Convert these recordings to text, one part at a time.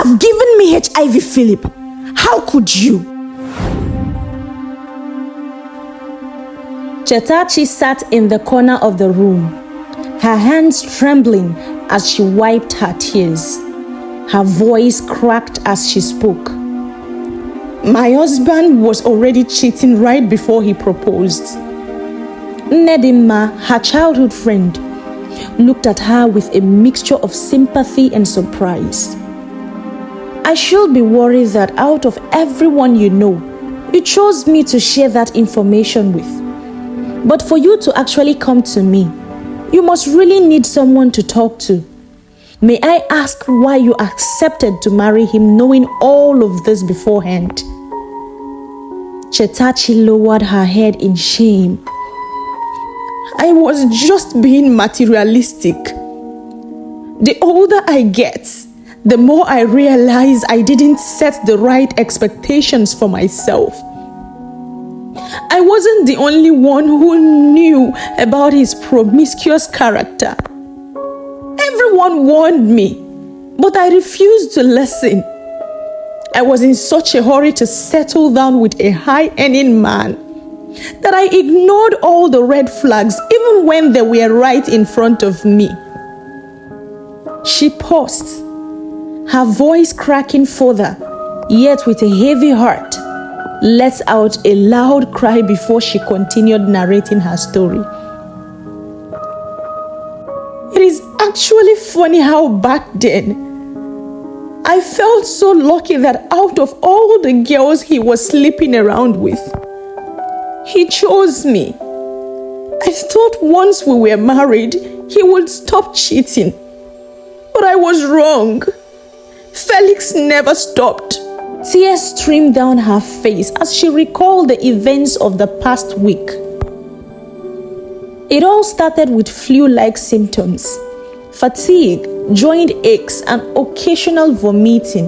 have given me HIV, Philip. How could you? Chetachi sat in the corner of the room, her hands trembling as she wiped her tears. Her voice cracked as she spoke. My husband was already cheating right before he proposed. Nedima, her childhood friend, looked at her with a mixture of sympathy and surprise. I should be worried that out of everyone you know, you chose me to share that information with. But for you to actually come to me, you must really need someone to talk to. May I ask why you accepted to marry him knowing all of this beforehand? Chetachi lowered her head in shame. I was just being materialistic. The older I get, the more I realize I didn't set the right expectations for myself. I wasn't the only one who knew about his promiscuous character. Everyone warned me, but I refused to listen. I was in such a hurry to settle down with a high-earning man that I ignored all the red flags even when they were right in front of me. She paused, her voice cracking further, yet with a heavy heart, let out a loud cry before she continued narrating her story. It is actually funny how back then, I felt so lucky that out of all the girls he was sleeping around with, he chose me. I thought once we were married, he would stop cheating. But I was wrong. Felix never stopped. Tears streamed down her face as she recalled the events of the past week. It all started with flu-like symptoms, fatigue, joint aches, and occasional vomiting.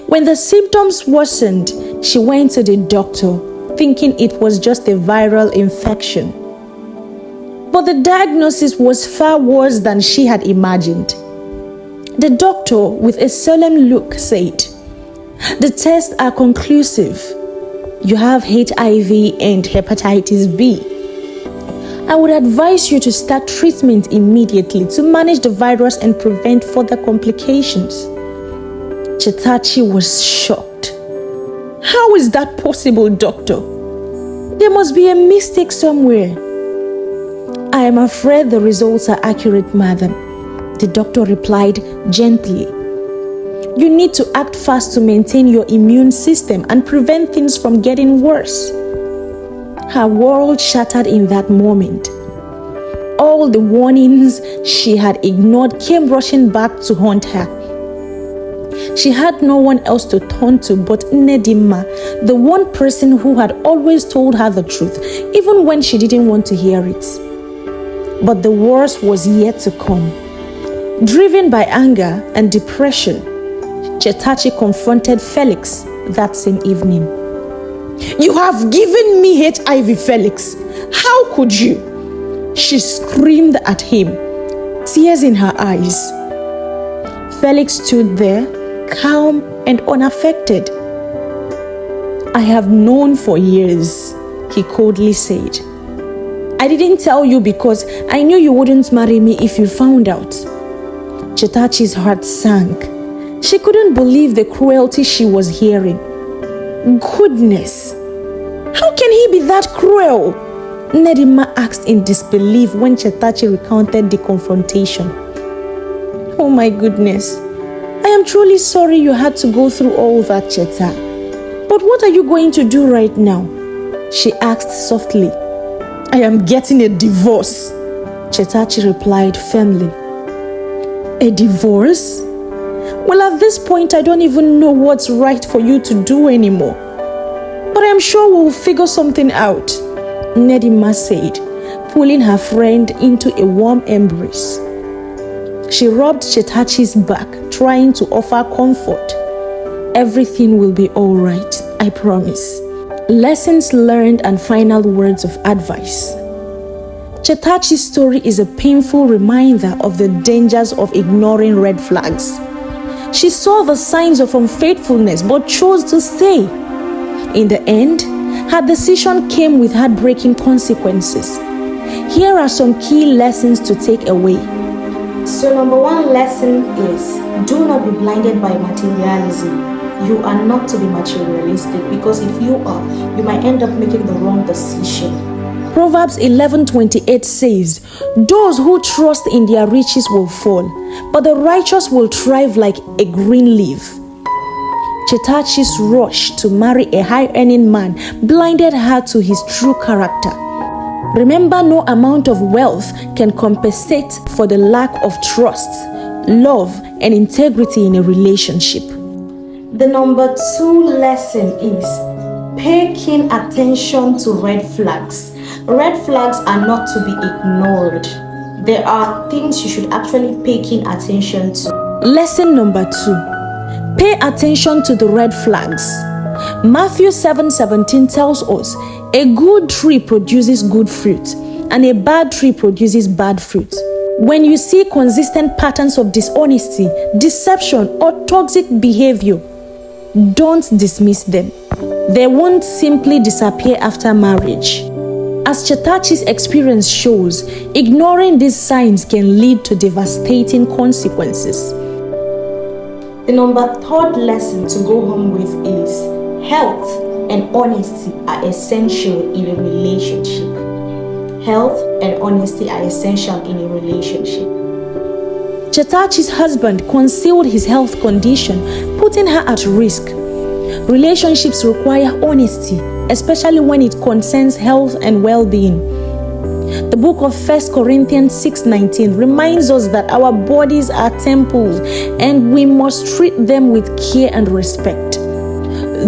When the symptoms worsened, she went to the doctor, thinking it was just a viral infection. But the diagnosis was far worse than she had imagined. The doctor, with a solemn look, said, "The tests are conclusive. You have HIV and hepatitis B. I would advise you to start treatment immediately to manage the virus and prevent further complications." Chetachi was shocked. How is that possible, doctor? There must be a mistake somewhere. I am afraid the results are accurate, madam, the doctor replied gently. You need to act fast to maintain your immune system and prevent things from getting worse. Her world shattered in that moment. All the warnings she had ignored came rushing back to haunt her. She had no one else to turn to but Nedima, the one person who had always told her the truth, even when she didn't want to hear it. But the worst was yet to come. Driven by anger and depression, Chetachi confronted Felix that same evening. You have given me HIV, Felix. How could you? She screamed at him, tears in her eyes. Felix stood there, calm and unaffected. I have known for years, he coldly said. I didn't tell you because I knew you wouldn't marry me if you found out. Chetachi's heart sank. She couldn't believe the cruelty she was hearing. Goodness! How can he be that cruel? Nedima asked in disbelief when Chetachi recounted the confrontation. Oh my goodness. I am truly sorry you had to go through all that, Cheta. But what are you going to do right now? She asked softly. I am getting a divorce, Chetachi replied firmly. A divorce? Well, at this point, I don't even know what's right for you to do anymore. But I'm sure we'll figure something out, Nedima said, pulling her friend into a warm embrace. She rubbed Chetachi's back, trying to offer comfort. Everything will be all right, I promise. Lessons learned and final words of advice. Chetachi's story is a painful reminder of the dangers of ignoring red flags. She saw the signs of unfaithfulness but chose to stay. In the end, her decision came with heartbreaking consequences. Here are some key lessons to take away. So number one lesson is, do not be blinded by materialism. You are not to be materialistic, because if you are, you might end up making the wrong decision. Proverbs 11:28 says, "Those who trust in their riches will fall, but the righteous will thrive like a green leaf." Chetachi's rush to marry a high-earning man blinded her to his true character. Remember, no amount of wealth can compensate for the lack of trust, love, and integrity in a relationship. The number two lesson is, pay keen attention to red flags. Red flags are not to be ignored. There are things you should actually pay keen attention to. Lesson number 2. Pay attention to the red flags. Matthew 7:17 tells us, "A good tree produces good fruit, and a bad tree produces bad fruit." When you see consistent patterns of dishonesty, deception, or toxic behavior, don't dismiss them. They won't simply disappear after marriage. As Chetachi's experience shows, ignoring these signs can lead to devastating consequences. The number third lesson to go home with is, health and honesty are essential in a relationship. Health and honesty are essential in a relationship. Chetachi's husband concealed his health condition, putting her at risk. Relationships require honesty, especially when it concerns health and well-being. The book of 1 Corinthians 6:19 reminds us that our bodies are temples and we must treat them with care and respect.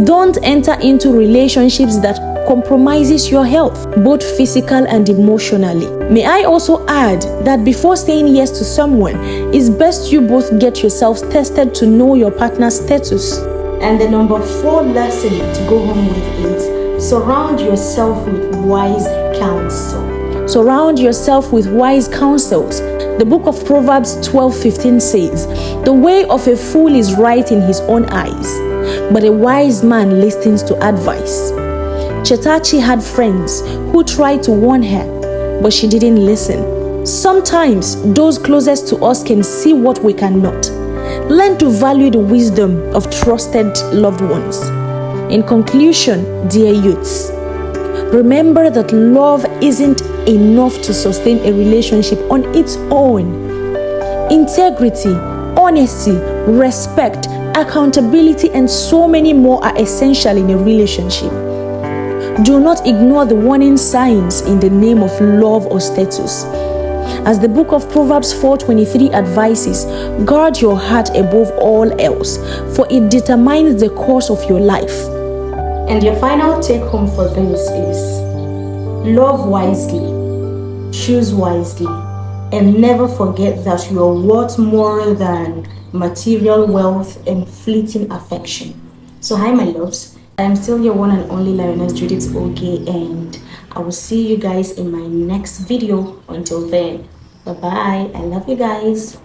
Don't enter into relationships that compromises your health, both physical and emotionally. May I also add that before saying yes to someone, it's best you both get yourselves tested to know your partner's status. And the number 4 lesson to go home with is, surround yourself with wise counsel. Surround yourself with wise counsels. The book of Proverbs 12:15 says, "The way of a fool is right in his own eyes, but a wise man listens to advice." Chetachi had friends who tried to warn her, but she didn't listen. Sometimes those closest to us can see what we cannot. Learn to value the wisdom of trusted loved ones. In conclusion, dear youths, remember that love isn't enough to sustain a relationship on its own. Integrity, honesty, respect, accountability, and so many more are essential in a relationship. Do not ignore the warning signs in the name of love or status. As the book of Proverbs 4:23 advises, guard your heart above all else, for it determines the course of your life. And your final take home for this is, love wisely, choose wisely, and never forget that you are worth more than material wealth and fleeting affection. So hi my loves, I am still your one and only Lioness Judith Oge, and I will see you guys in my next video. Until then, bye bye. I love you guys.